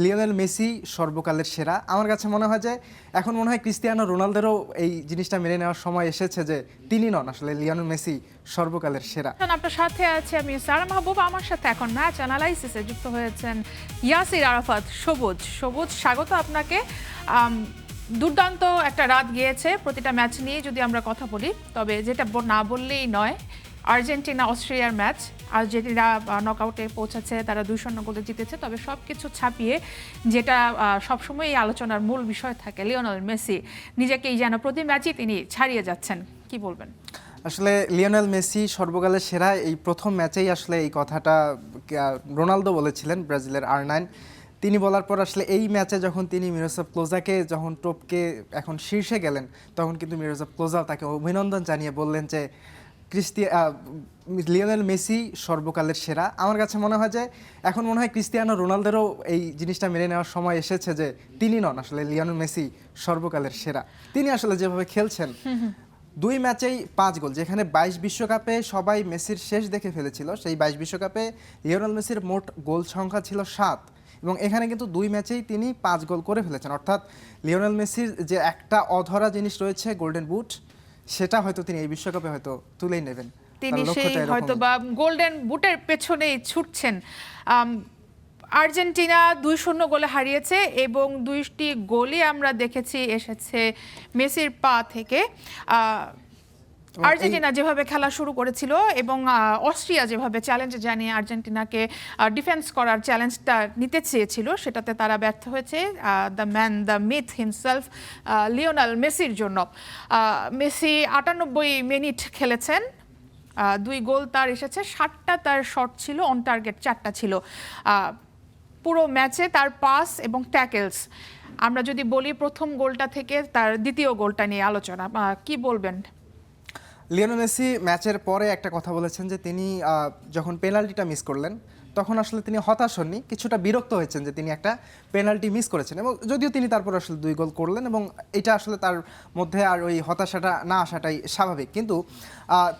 Lionel Messi সর্বকালের সেরা। আমার কাছে মনে হয় যে এখন মনে হয় ক্রিস্টিয়ানো রোনালদোরও এই জিনিসটা মেনে নেওয়ার সময় এসেছে যে তিনি নন আসলে লিওনেল মেসি সর্বকালের সেরা। আপনার সাথে আছে আমি সারা মাহবুব। আমার সাথে এখন ম্যাচ অ্যানালাইসিসে যুক্ত হয়েছেন ইয়াসির আরাফাত। সবুজ সবুজ, স্বাগত আপনাকে। দুর্দান্ত একটা রাত গিয়েছে প্রতিটা ম্যাচ নিয়ে যদি আমরা কথা বলি, তবে যেটা না বললেই নয়, আর্জেন্টিনা অস্ট্রেলিয়ার ম্যাচ। আর্জেন্টিনা নকআউটে পৌঁছেছে, তারা 2-0 গোলে জিতেছে। তবে সব কিছু ছাপিয়ে যেটা সবসময় এই আলোচনার মূল বিষয় থাকে, লিওনেল মেসি নিজেকেই যেন প্রতি ম্যাচই তিনি ছাড়িয়ে যাচ্ছেন, কি বলবেন? আসলে লিওনেল মেসি সর্বকালের সেরা, এই প্রথম ম্যাচেই আসলে এই কথাটা রোনালদো বলেছিলেন, ব্রাজিলের R9। তিনি বলার পর আসলে এই ম্যাচে যখন তিনি মিরোস্লাভ ক্লোজাকে যখন টপকে এখন শীর্ষে গেলেন, তখন কিন্তু মিরোস্লাভ ক্লোজাও তাকে অভিনন্দন জানিয়ে বললেন যে লিওনেল মেসি সর্বকালের সেরা। আমার কাছে মনে হয় যে এখন মনে হয় ক্রিস্টিয়ানো রোনালদোরও এই জিনিসটা মেনে নেওয়ার সময় এসেছে যে তিনি নন আসলে লিওনেল মেসি সর্বকালের সেরা। তিনি আসলে যেভাবে খেলছেন, 2 ম্যাচেই 5 গোল, যেখানে 22 বিশ্বকাপে সবাই মেসির শেষ দেখে ফেলেছিল, সেই 22 বিশ্বকাপে লিওনেল মেসির মোট গোল সংখ্যা ছিল 7, এবং এখানে কিন্তু 2 ম্যাচেই তিনি 5 গোল করে ফেলেছেন। অর্থাৎ লিওনেল মেসির যে একটা অধরা জিনিস রয়েছে, গোল্ডেন বুট, সেটা হয়তো তিনি এই বিশ্বকাপে হয়তো তুলেই নেবেন। তিনি সেই হয়তো বা গোল্ডেন বুটের পেছনেই ছুটছেন। আর্জেন্টিনা 2-0 গোলে হারিয়েছে এবং 2টি গোলই আমরা দেখেছি এসেছে মেসির পা থেকে। আর্জেন্টিনা যেভাবে খেলা শুরু করেছিল এবং অস্ট্রিয়া যেভাবে চ্যালেঞ্জ জানিয়ে আর্জেন্টিনাকে ডিফেন্স করার চ্যালেঞ্জটা নিতে চেয়েছিল, সেটাতে তারা ব্যর্থ হয়েছে। The man, the myth himself, Lionel মেসির জন্য। মেসি 98 মিনিট খেলেছেন, 2 গোল তার এসেছে, 7টা তার শট ছিল, অন টার্গেট 4টা ছিল। পুরো ম্যাচে তার পাস এবং ট্যাকেলস, আমরা যদি বলি প্রথম গোলটা থেকে তার দ্বিতীয় গোলটা নিয়ে আলোচনা, কি বলবেন? লিওনেল মেসি ম্যাচের পরে একটা কথা বলেছেন যে তিনি যখন পেনাল্টিটা মিস করলেন, তখন আসলে তিনি হতাশ হননি, কিছুটা বিরক্ত হয়েছেন যে তিনি একটা পেনাল্টি মিস করেছেন, এবং যদিও তিনি তারপর আসলে 2 গোল করলেন, এবং এটা আসলে তার মধ্যে আর ওই হতাশাটা না আসাটাই স্বাভাবিক। কিন্তু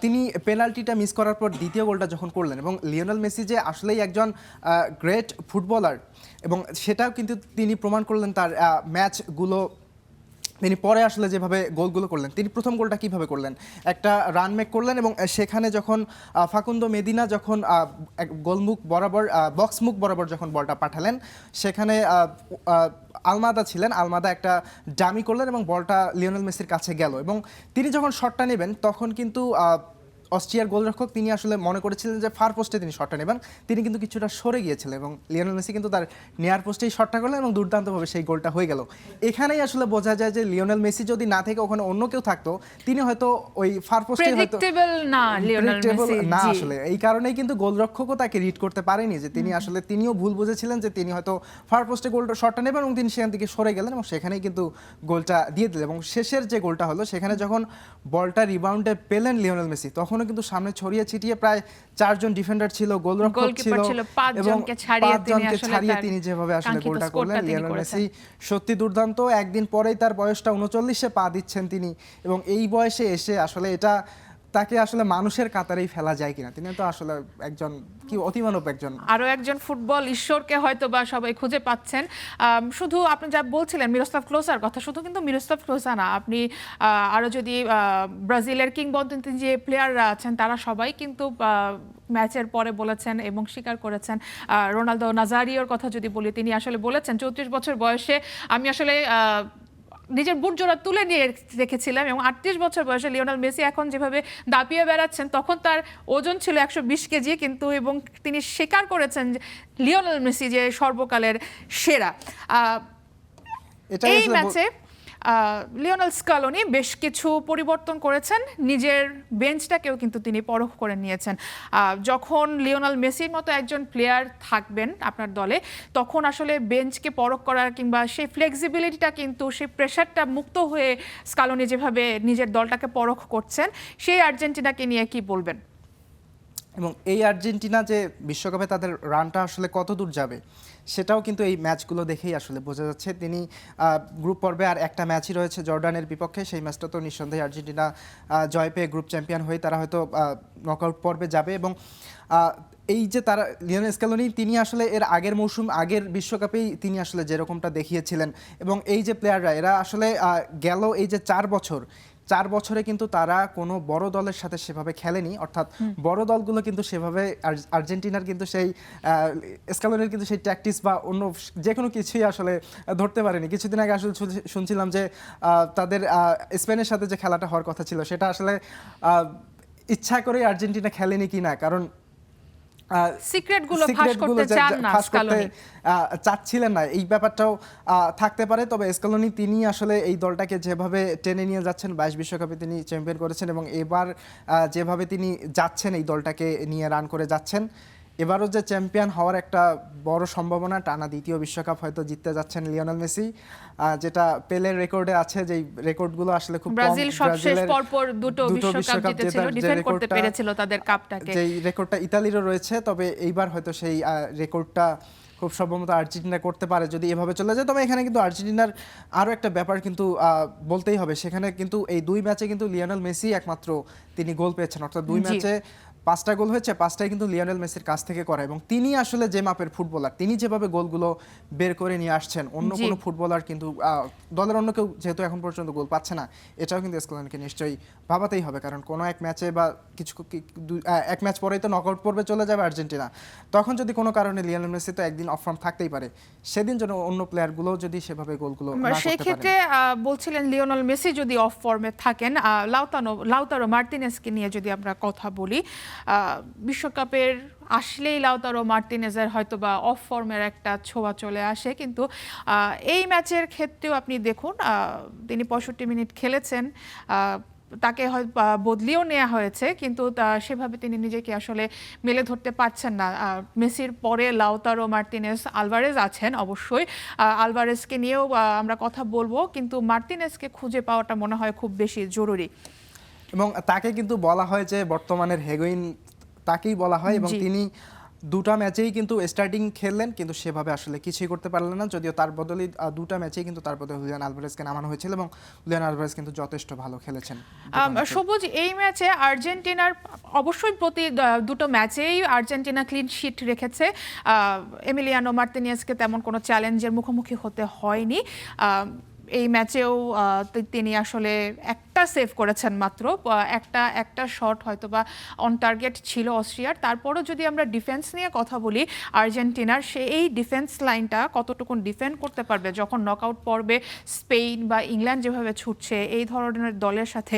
তিনি পেনাল্টিটা মিস করার পর দ্বিতীয় গোলটা যখন করলেন, এবং লিওনেল মেসি যে আসলেই একজন গ্রেট ফুটবলার, এবং সেটাও কিন্তু তিনি প্রমাণ করলেন তার ম্যাচগুলো। তিনি পরে আসলে যেভাবে গোলগুলো করলেন, তিনি প্রথম গোলটা কিভাবে করলেন, একটা রান মেক করলেন, এবং সেখানে যখন ফাকুন্দো মেদিনা যখন গোলমুখ বরাবর, বক্স মুখ বরাবর যখন বলটা পাঠালেন, সেখানে আলমাদা ছিলেন, আলমাদা একটা ডামি করলেন এবং বলটা লিওনেল মেসির কাছে গেল, এবং তিনি যখন শটটা নেবেন তখন কিন্তু অস্ট্রিয়ার গোলরক্ষক তিনি আসলে মনে করেছিলেন যে ফার পোস্টে তিনি শটটা নেবেন, তিনি কিন্তু কিছুটা সরে গিয়েছিলেন, এবং লিওনেল মেসি কিন্তু তার নেয়ার পোস্টেই শটটা করলেন এবং দুর্দান্তভাবে সেই গোলটা হয়ে গেল। এখানেই আসলে বোঝা যায় যে লিওনেল মেসি যদি না থেকে ওখানে অন্য কেউ থাকতো, তিনি হয়তো ওই ফার পোস্টে হয়তো না, আসলে এই কারণেই কিন্তু গোলরক্ষকও তাকে রিড করতে পারেনি, যে তিনি আসলে তিনিও ভুল বুঝেছিলেন যে তিনি হয়তো ফার পোস্টে গোলটা শটটা নেবেন, এবং তিনি সেখান থেকে সরে গেলেন এবং সেখানেই কিন্তু গোলটা দিয়ে দিলেন। এবং শেষের যে গোলটা হলো, সেখানে যখন বলটা রিবাউন্ডে পেলেন লিওনেল মেসি, তখন কিন্তু সামনে ছড়িয়ে ছিটিয়ে প্রায় 4 জন ডিফেন্ডার ছিল, গোলরক্ষক ছিল, এবং 5 জনকে ছাড়িয়ে তিনি যেভাবে আসলে গোলটা করলেন, লিওনেল মেসি সত্যি দুর্দান্ত। একদিন পরেই তার বয়সটা 39-এ পা দিচ্ছেন তিনি, এবং এই বয়সে এসে আসলে এটা তাকে আসলে মানুষের কাতারেই ফেলা যায় কিনা, তিনি তো আসলে একজন কি অতিমানব একজন, আরো একজন ফুটবল ঈশ্বরকে হয়তো বা সবাই খুঁজে পাচ্ছেন। শুধু আপনি যা বলছিলেন মিরোস্লাভ ক্লোজার কথা, শুধু কিন্তু মিরোস্লাভ ক্লোজা না, আপনি আরো যদি ব্রাজিলের কিংবদন্তি যে প্লেয়াররা আছেন তারা সবাই কিন্তু ম্যাচের পরে বলেছেন এবং স্বীকার করেছেন। রোনালদো নাজারিওর কথা যদি বলি, তিনি আসলে বলেছেন 34 বছর বয়সে আমি আসলে নিজের বুট জোড়া তুলে নিয়ে রেখেছিলাম, এবং 38 বছর বয়সে লিওনেল মেসি এখন যেভাবে দাপিয়ে বেড়াচ্ছেন, তখন তার ওজন ছিল 120 কেজি, কিন্তু এবং তিনি স্বীকার করেছেন যে লিওনেল মেসি যে সর্বকালের সেরা। এই ম্যাচে লিওনেল স্কালোনি বেশ কিছু পরিবর্তন করেছেন, নিজের বেঞ্চটাকেও কিন্তু তিনি পরখ করে নিয়েছেন। যখন লিওনেল মেসির মতো একজন প্লেয়ার থাকবেন আপনার দলে, তখন আসলে বেঞ্চকে পরখ করার কিংবা সেই ফ্লেক্সিবিলিটিটা, কিন্তু সেই প্রেশারটা মুক্ত হয়ে স্কালোনি যেভাবে নিজের দলটাকে পরখ করছেন, সেই আর্জেন্টিনাকে নিয়ে কি বলবেন? এবং এই আর্জেন্টিনা যে বিশ্বকাপে তাদের রানটা আসলে কত দূর যাবে সেটাও কিন্তু এই ম্যাচগুলো দেখেই আসলে বোঝা যাচ্ছে। তিনি গ্রুপ পর্বে আর একটা ম্যাচই রয়েছে জর্ডানের বিপক্ষে, সেই ম্যাচটা তো নিঃসন্দেহে আর্জেন্টিনা জয় পেয়ে গ্রুপ চ্যাম্পিয়ন হয়ে তারা হয়তো নকআউট পর্বে যাবে। এবং এই যে তারা লিওনেল স্ক্যালোনি তিনি আসলে এর আগের মৌসুম আগের বিশ্বকাপেই তিনি আসলে যেরকমটা দেখিয়েছিলেন, এবং এই যে প্লেয়াররা এরা আসলে গেল এই যে 4 বছরে কিন্তু তারা কোনো বড় দলের সাথে সেভাবে খেলেনি, অর্থাৎ বড় দলগুলো কিন্তু সেভাবে আর্জেন্টিনার কিন্তু সেই স্ক্যালোনির কিন্তু সেই ট্যাকটিস বা অন্য যে কোনো কিছুই আসলে ধরতে পারেনি। কিছুদিন আগে আসলে শুনছিলাম যে তাদের স্পেনের সাথে যে খেলাটা হওয়ার কথা ছিল সেটা আসলে ইচ্ছা করেই আর্জেন্টিনা খেলেনি কিনা, কারণ সিক্রেটগুলো ফাঁস করতে চান না স্ক্যালোনি, চাচ্ছিলেন না, এই ব্যাপারটাও থাকতে পারে। তবে স্ক্যালোনি তিনি আসলে এই দলটাকে যেভাবে টেনে নিয়ে যাচ্ছেন, 22 বিশ্বকাপে তিনি চ্যাম্পিয়ন করেছেন এবং এবার যেভাবে তিনি যাচ্ছেন এই দলটাকে নিয়ে রান করে যাচ্ছেন, এবারও যে চ্যাম্পিয়ন হওয়ার একটা বড় সম্ভাবনা, টানা দ্বিতীয় বিশ্বকাপ হয়তো জিততে যাচ্ছেন লিওনেল মেসি, যেটা পেলের রেকর্ডে আছে। যেই রেকর্ডগুলো আসলে খুব কম, ব্রাজিল সবশেষ পরপর দুটো বিশ্বকাপ জিতেছিল, ডিফেন্ড করতে পেরেছিল তাদের কাপটাকে, যেই রেকর্ডটা ইতালিরও রয়েছে। তবে এইবার হয়তো সেই রেকর্ডটা খুব সম্ভবত আর্জেন্টিনা করতে পারে যদি এভাবে চলে যায়। তবে এখানে কিন্তু আর্জেন্টিনার আরও একটা ব্যাপার কিন্তু বলতেই হবে, সেখানে কিন্তু এই 2 ম্যাচে কিন্তু লিওনেল মেসি একমাত্র তিনি গোল পেয়েছেন, অর্থাৎ 2 ম্যাচে 5টা গোল হয়েছে, 5টাই কিন্তু লিওনেল মেসির কাছ থেকে করা। এবং তিনি আসলে যে মাপের ফুটবলার, তিনি যেভাবে গোলগুলো বের করে নিয়ে আসছেন, অন্য কোনো ফুটবলার কিন্তু দলের অন্য কেউ যেহেতু এখন পর্যন্ত গোল পাচ্ছে না, এটাও কিন্তু স্ক্যালোনিকে নিশ্চয়ই ভাবাতেই হবে। কারণ কোনো এক ম্যাচে বা এক ম্যাচ পরেই তো নকআউট পর্বে চলে যাবে আর্জেন্টিনা, তখন যদি কোনো কারণে লিওনেল মেসি তো একদিন অফ ফর্ম থাকতেই পারে, সেদিন যেন অন্য প্লেয়ারগুলো যদি সেভাবে গোলগুলো না করতে পারে। সেই ক্ষেত্রে বলছিলেন লিওনেল মেসি যদি অফ ফর্মে থাকেন, লাউতারো মার্টিনেজকে নিয়ে যদি আমরা কথা বলি, বিশ্বকাপের আসলেই লাউতারো মার্টিনেজের হয়তো বা অফ ফর্মের একটা ছোঁয়া চলে আসে, কিন্তু এই ম্যাচের ক্ষেত্রেও আপনি দেখুন তিনি 65 মিনিট খেলেছেন, তাকে হয়তো বদলিও নেওয়া হয়েছে, কিন্তু সেভাবে তিনি নিজেকে আসলে মেলে ধরতে পারছেন না। মেসির পরে লাউতারো মার্টিনেজ, আলভারেজ আছেন অবশ্যই, আলভারেজকে নিয়েও আমরা কথা বলবো, কিন্তু মার্টিনেজকে খুঁজে পাওয়াটা মনে হয় খুব বেশি জরুরি। এবং তাকে কিন্তু বলা হয় যে বর্তমানের হেগুইন তাকেই বলা হয়, এবং তিনি 2টা ম্যাচেই কিন্তু স্টার্টিং খেললেন, কিন্তু সেভাবে আসলে কিছুই করতে পারলেন না। যদিও তার বদলে 2টা ম্যাচেই কিন্তু তার বদলে হুলিয়ান আলভারেজকে নামানো হয়েছিল এবং হুলিয়ান আলভারেজ কিন্তু যথেষ্ট ভালো খেলেছেন। সবুজ, এই ম্যাচে আর্জেন্টিনার অবশ্যই প্রতি দুটো ম্যাচেই আর্জেন্টিনা ক্লিন শিট রেখেছে, এমিলিয়ানো মার্টিনেজকে তেমন কোনো চ্যালেঞ্জের মুখোমুখি হতে হয়নি। এই ম্যাচেও তিনি আসলে একটা সেভ করেছেন মাত্র, একটা শট হয়তো বা অন টার্গেট ছিল অস্ট্রিয়ার। তারপরও যদি আমরা ডিফেন্স নিয়ে কথা বলি আর্জেন্টিনার, এই ডিফেন্স লাইনটা কতটুকু ডিফেন্ড করতে পারবে যখন নকআউট পর্বে স্পেন বা ইংল্যান্ড যেভাবে ছুটছে এই ধরনের দলের সাথে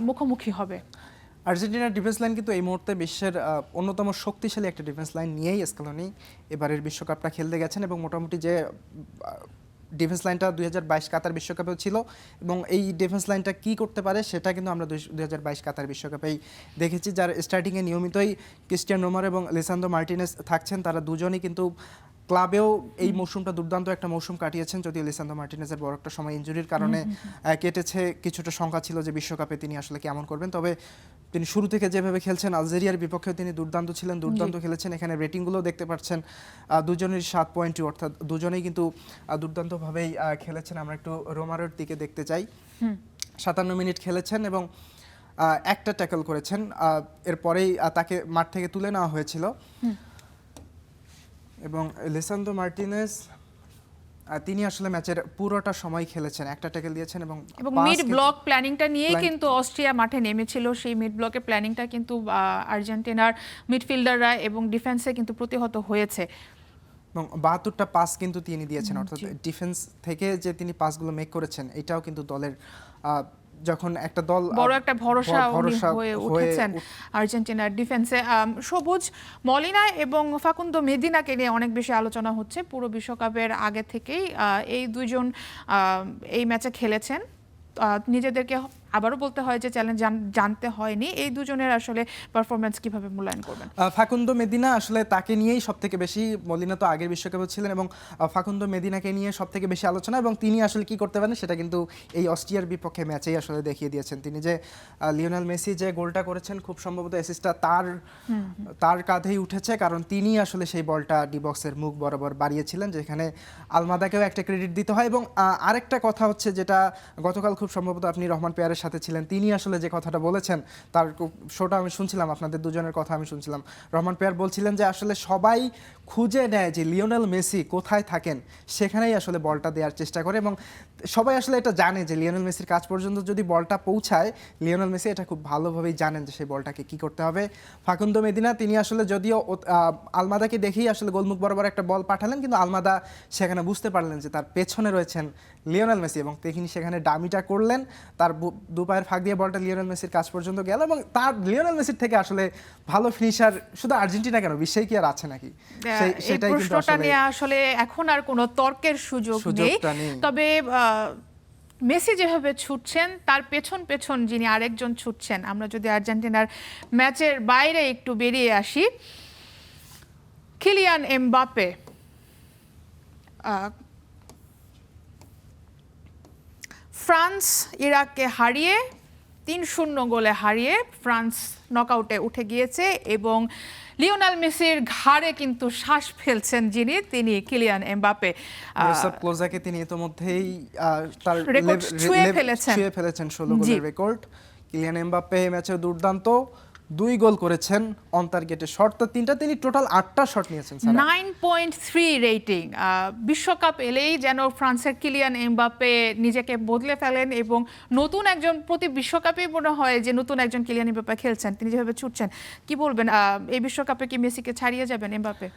মুখোমুখি হবে। আর্জেন্টিনার ডিফেন্স লাইন কিন্তু এই মুহূর্তে বিশ্বের অন্যতম শক্তিশালী একটা ডিফেন্স লাইন নিয়েই স্ক্যালোনি এবারের বিশ্বকাপটা খেলতে গেছেন, এবং মোটামুটি যে ডিফেন্স লাইনটা 2022 কাতার বিশ্বকাপেও ছিল, এবং এই ডিফেন্স লাইনটা কি করতে পারে সেটা কিন্তু আমরা 2022 কাতার বিশ্বকাপেই দেখেছি, যার স্টার্টিংয়ে নিয়মিতই ক্রিস্টিয়ান রোমার এবং লিসান্দ্রো মার্টিনেজ থাকছেন। তারা দুজনই কিন্তু ক্লাবেও এই মৌসুমটা দুর্দান্ত একটা মৌসুম কাটিয়েছেন, যদিও লিসান্দ্রো মার্টিনেজের বড় একটা সময় ইনজুরির কারণে কেটেছে, কিছুটা শঙ্কা ছিল যে বিশ্বকাপে তিনি আসলে কেমন করবেন। তবে তিনি শুরু থেকে যেভাবে খেলছেন, আলজেরিয়ার বিপক্ষেও তিনি দুর্দান্ত ছিলেন, দুর্দান্ত খেলেছেন। এখানে রেটিংগুলো দেখতে পাচ্ছেন, দুজনের 7 পয়েন্টই, অর্থাৎ দুজনেই কিন্তু দুর্দান্তভাবেই খেলেছেন। আমরা একটু রোমারের দিকে দেখতে চাই। 57 মিনিট খেলেছেন এবং একটা ট্যাকল করেছেন, এরপরেই তাকে মাঠ থেকে তুলে নেওয়া হয়েছিল। এবং লিসান্দ্রো মার্টিনেজ তিনি আসলে ম্যাচের পুরোটা সময় খেলেছেন, একটা ট্যাকল দিয়েছেন এবং মিড ব্লক প্ল্যানিংটা নিয়েই কিন্তু অস্ট্রিয়া মাঠে নেমেছিল। সেই মিড ব্লকের প্ল্যানিংটা কিন্তু আর্জেন্টিনার মিডফিল্ডাররা এবং ডিফেন্সে কিন্তু প্রতিহত হয়েছে। এবং 72টা পাস কিন্তু তিনি দিয়েছেন, অর্থাৎ ডিফেন্স থেকে যে তিনি পাসগুলো মেক করেছেন এটাও কিন্তু দলের যখন একটা দল বড় একটা ভরসা হয়ে উঠেছেন আর্জেন্টিনার ডিফেন্সে। সবুজ, মলিনা এবং ফাকুন্দো মেদিনাকে নিয়ে অনেক বেশি আলোচনা হচ্ছে পুরো বিশ্বকাপের আগে থেকেই। এই দুইজন এই ম্যাচে খেলেছেন, নিজেদেরকে আবারও বলতে হয় যে চ্যালেঞ্জ জানতে হয়নি, এই দুজনের আসলে পারফরমেন্স কিভাবে মূল্যায়ন করবেন? ফাকুন্দো মেদিনা আসলে তাকে নিয়েই সব থেকে বেশি, মলিনা তো আগের বিশ্বকাপে ছিলেন এবং ফাকুন্দো মেদিনাকে নিয়ে সব থেকে বেশি আলোচনা, এবং তিনি আসলে কি করতে পারেন সেটা কিন্তু এই অস্ট্রিয়ার বিপক্ষে ম্যাচেই আসলে দেখিয়ে দিয়েছেন। তিনি যে লিওনেল মেসি যে গোলটা করেছেন, খুব সম্ভবত অ্যাসিস্টটা তার কাঁধেই উঠেছে, কারণ তিনি আসলে সেই বলটা ডি বক্সের মুখ বরাবর বাড়িয়েছিলেন, যেখানে আলমাদাকেও একটা ক্রেডিট দিতে হয়। এবং আরেকটা কথা হচ্ছে, যেটা গতকাল খুব সম্ভবত আপনি রহমান পেয়ারের সাথে ছিলেন, তিনি আসলে যে কথাটা বলেছেন, তার শোটা আমি শুনছিলাম, আপনাদের দুজনের কথা আমি শুনছিলাম। রহমান পেয়ার বলছিলেন যে আসলে সবাই খুঁজে নেয় যে লিওনেল মেসি কোথায় থাকেন, সেখানেই আসলে বলটা দেওয়ার চেষ্টা করে, এবং সবাই আসলে এটা জানে যে লিওনেল মেসির কাছ পর্যন্ত যদি বলটা পৌঁছায়, লিওনেল মেসি এটা খুব ভালোভাবেই জানেন যে সেই বলটাকে কি করতে হবে। ফাকুন্দো মেদিনা তিনি আসলে যদিও আলমাদাকে দেখেই আসলে গোলমুখ বরাবর একটা বল পাঠালেন, কিন্তু আলমাদা সেখানে বুঝতে পারলেন যে তার পেছনে রয়েছেন লিওনেল মেসি, এবং তিনি সেখানে ডামিটা করলেন, তার দু পায়ের ফাঁক দিয়ে বলটা লিওনেল মেসির কাছ পর্যন্ত গেল, এবং তার লিওনেল মেসির থেকে আসলে ভালো ফিনিশার শুধু আর্জেন্টিনা কেন, বিশ্বেই কি আর আছে নাকি? এই প্রশ্নটা নিয়ে আসলে এখন আর কোনো তর্কের সুযোগ নেই। তবে মেসি যেভাবে ছুটছেন, তার পেছন পেছন যিনি আরেকজন ছুটছেন, আমরা যদি আর্জেন্টিনার ম্যাচের বাইরে একটু বেরিয়ে আসি, কিলিয়ান এমবাপ্পে ফ্রান্স ইরাককে হারিয়ে 3-0 গোলে হারিয়ে ফ্রান্স নকআউটে উঠে গিয়েছে, এবং লিওনেল মেসির ঘাড়ে কিন্তু শ্বাস ফেলছেন তিনি কিলিয়ান এমবাপ্পে। ক্লোজাকে তিনি ইতোমধ্যেই তার রেকর্ড ছুঁয়ে ফেলেছেন 16 গোলের রেকর্ড। কিলিয়ান এমবাপ্পে ম্যাচে দুর্দান্ত 2 গোল করেছেন, অন টার্গেটে শট তো 3টা, তিনি টোটাল 8টা শট নিয়েছেন। 9.3 রেটিং। বিশ্বকাপ এলেই যেন ফ্রান্সের কিলিয়ান এমবাপ্পে নিজেকে বদলে ফেলেন, এবং নতুন একজন, প্রতি বিশ্বকাপেই মনে হয় যে নতুন একজন কিলিয়ান এমবাপ্পে খেলছেন, তিনি যেভাবে ছুটছেন। কি বলবেন, এই বিশ্বকাপে কি মেসিকে ছাড়িয়ে যাবেন এমবাপ্পে?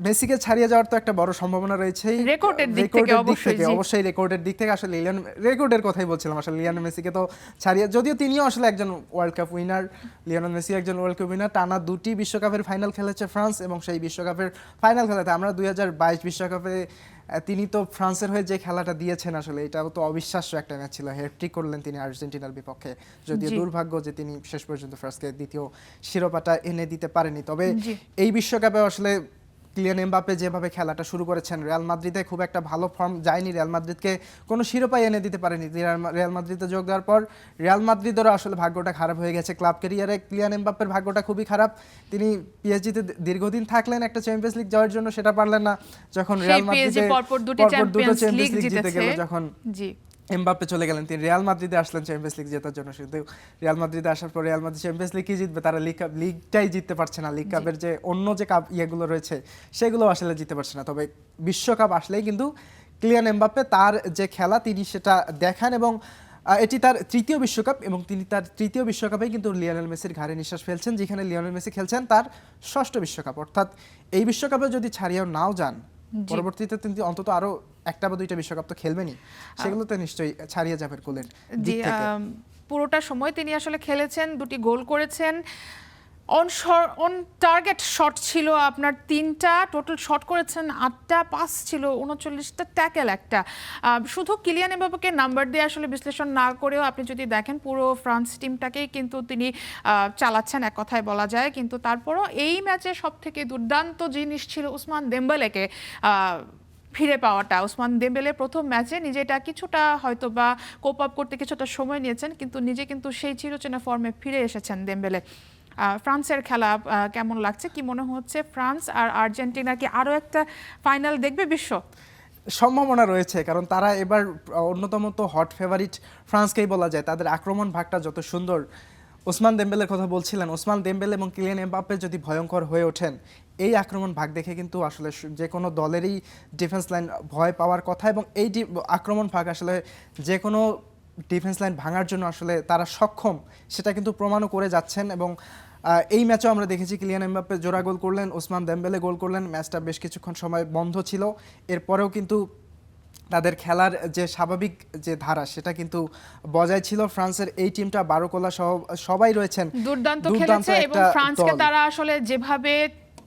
মেসিকে ছাড়িয়ে যাওয়ার তো একটা বড় সম্ভাবনা রয়েছে রেকর্ডের দিক থেকে, অবশ্যই রেকর্ডের দিক থেকে। আসলে রেকর্ডের কথাই বলছিলাম, আসলে লিওনেল মেসিকে তো ছাড়িয়ে, যদিও তিনিও আসলে একজন world cup winner, Lionel Messi একজন ওয়ার্ল্ড কাপ উইনার, টানা 2টি বিশ্বকাপের ফাইনাল খেলেছে ফ্রান্স, এবং সেই বিশ্বকাপের ফাইনাল খেলাতে আমরা 2022 বিশ্বকাপে তিনি তো ফ্রান্সের হয়ে যে খেলাটা দিয়েছেন, আসলে এটাও তো অবিশ্বাস্য একটা ম্যাচ ছিল। হ্যাটট্রিক করলেন তিনি আর্জেন্টিনার বিপক্ষে, যদিও দুর্ভাগ্য যে তিনি শেষ পর্যন্ত ফ্রান্সকে দ্বিতীয় শিরোপাটা এনে দিতে পারেনি। তবে এই বিশ্বকাপে আসলে কিলিয়ান এমবাপ্পে যেভাবে খেলাটা শুরু করেছেন, রিয়াল মাদ্রিদে খুব একটা ভালো ফর্ম যায়নি, রিয়াল মাদ্রিদকে কোনো শিরোপাই এনে দিতে পারেনি। রিয়াল মাদ্রিদে যোগ দেওয়ার পর রিয়াল মাদ্রিদেরও আসলে ভাগ্যটা খারাপ হয়ে গেছে। ক্লাব ক্যারিয়ারে কিলিয়ান এমবাপ্পের ভাগ্যটা খুবই খারাপ। তিনি পিএসজিতে দীর্ঘদিন থাকলেন একটা চ্যাম্পিয়ন্স লিগ যাওয়ার জন্য, সেটা পারলেন না। যখন রিয়াল মাদ্রিদে পরপর দুটো চ্যাম্পিয়ন্স লিগ জিতে গেল, যখন এমবাপ্পে চলে গেলেন, তিনি রিয়াল মাদ্রিদে আসলেন চ্যাম্পিয়ন্স লিগ জেতার জন্য। কিন্তু রিয়াল মাদ্রিদে আসার পর রিয়াল মাদ্রিদ চ্যাম্পিয়ন্স লিগ কি জিতবে, তারা লিগটাই জিততে পারছে না। লিগ কাপের যে অন্য যে কাপ ইয়েগুলো রয়েছে সেগুলো আসলে জিততে পারছে না। তবে বিশ্বকাপ আসলেই কিন্তু কিলিয়ান এমবাপ্পে তার যে খেলা তিনি সেটা দেখান, এবং এটি তার 3য় বিশ্বকাপ, এবং তিনি তার 3য় বিশ্বকাপেই কিন্তু লিওনেল মেসির ঘাড়ে নিঃশ্বাস ফেলছেন, যেখানে লিওনেল মেসি খেলছেন তার 6ষ্ঠ বিশ্বকাপ। অর্থাৎ এই বিশ্বকাপে যদি ছাড়িয়েও নাও যান, পরবর্তীতে তিনি অন্তত আরো 1টা বা 2টা বিশ্বকাপ তো খেলবেনই, সেগুলোতে নিশ্চয়ই ছাড়িয়ে যাবেন কোলের দিক থেকে। পুরোটা সময় তিনি আসলে খেলেছেন, 2টি গোল করেছেন, অন টার্গেট শট ছিল আপনার 3টা, টোটাল শট করেছেন 8টা, পাস ছিল 39টা, ট্যাকেল একটা। শুধু কিলিয়ান এমবাপ্পেকে নাম্বার দিয়ে আসলে বিশ্লেষণ না করেও আপনি যদি দেখেন পুরো ফ্রান্স টিমটাকেই কিন্তু তিনি চালাচ্ছেন, এক কথায় বলা যায়। কিন্তু তারপরও এই ম্যাচে সবথেকে দুর্দান্ত জিনিস ছিল ওসমান দেমবেলেকে ফিরে পাওয়াটা। ওসমান দেমবেলে প্রথম ম্যাচে নিজেটা কিছুটা হয়তো বা কোপ আপ করতে কিছুটা সময় নিয়েছেন, কিন্তু নিজে কিন্তু সেই চিরচেনা ফর্মে ফিরে এসেছেন দেমবেলে। ফ্রান্সের খেলা কেমন লাগছে, কি মনে হচ্ছে ফ্রান্স আর আর্জেন্টিনা কি আরও একটা ফাইনাল দেখবে বিশ্ব? সম্ভাবনা রয়েছে, কারণ তারা এবার অন্যতম তো হট ফেভারিট ফ্রান্সকেই বলা যায়। তাদের আক্রমণ ভাগটা যত সুন্দর, ওসমান দেমবেলের কথা বলছিলেন, ওসমান দেমবেলে এবং কিলিয়ান এমবাপ্পে যদি ভয়ঙ্কর হয়ে ওঠেন, এই আক্রমণ ভাগ দেখে কিন্তু আসলে যে কোনো দলেরই ডিফেন্স লাইন ভয় পাওয়ার কথা, এবং এই আক্রমণ ভাগ আসলে যে কোনো ডিফেন্স লাইন ভাঙার জন্য আসলে তারা সক্ষম, সেটা কিন্তু প্রমাণও করে যাচ্ছেন। এবং এই ম্যাচেও আমরা দেখেছি কিলিয়ান এমবাপ্পে জোড়া গোল করলেন, ওসমান দেমবেলে গোল করলেন, ম্যাচটা বেশ কিছুক্ষণ সময় বন্ধ ছিল, এরপরেও কিন্তু তাদের খেলার যে স্বাভাবিক যে ধারা সেটা কিন্তু বজায় ছিল। ফ্রান্সের এই টিমটা বারোকোলা সহ সবাই রয়েছেন, দুর্দান্ত খেলেছে, এবং ফ্রান্সকে তারা আসলে যেভাবে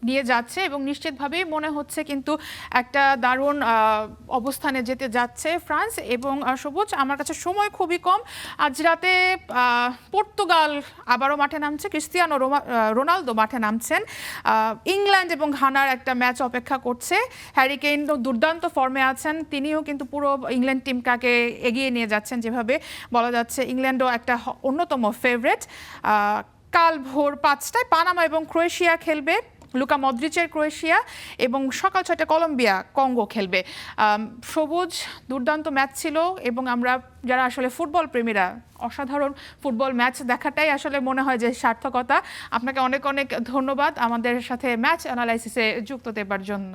নিয়ে যাচ্ছে এবং নিশ্চিতভাবেই মনে হচ্ছে কিন্তু একটা দারুণ অবস্থানে যেতে যাচ্ছে ফ্রান্স। এবং সবুজ, আমার কাছে সময় খুবই কম। আজ রাতে পর্তুগাল আবারও মাঠে নামছে, ক্রিস্টিয়ানো রোনালদো মাঠে নামছেন। ইংল্যান্ড এবং ঘানার একটা ম্যাচ অপেক্ষা করছে। হ্যারি কেইন দুর্দান্ত ফর্মে আছেন, তিনিও কিন্তু পুরো ইংল্যান্ড টিমটাকে এগিয়ে নিয়ে যাচ্ছেন, যেভাবে বলা যাচ্ছে ইংল্যান্ডও একটা অন্যতম ফেভারিট। কাল ভোর 5টায় পানামা এবং ক্রোয়েশিয়া খেলবে, লুকা মদ্রিচের ক্রোয়েশিয়া, এবং সকাল 6টায় কলম্বিয়া কঙ্গো খেলবে। সবুজ, দুর্দান্ত ম্যাচ ছিল এবং আমরা যারা আসলে ফুটবল প্রেমীরা অসাধারণ ফুটবল ম্যাচ দেখাটাই আসলে মনে হয় যে সার্থকতা। আপনাকে অনেক অনেক ধন্যবাদ আমাদের সাথে ম্যাচ অ্যানালাইসিসে যুক্ত দেবার জন্য।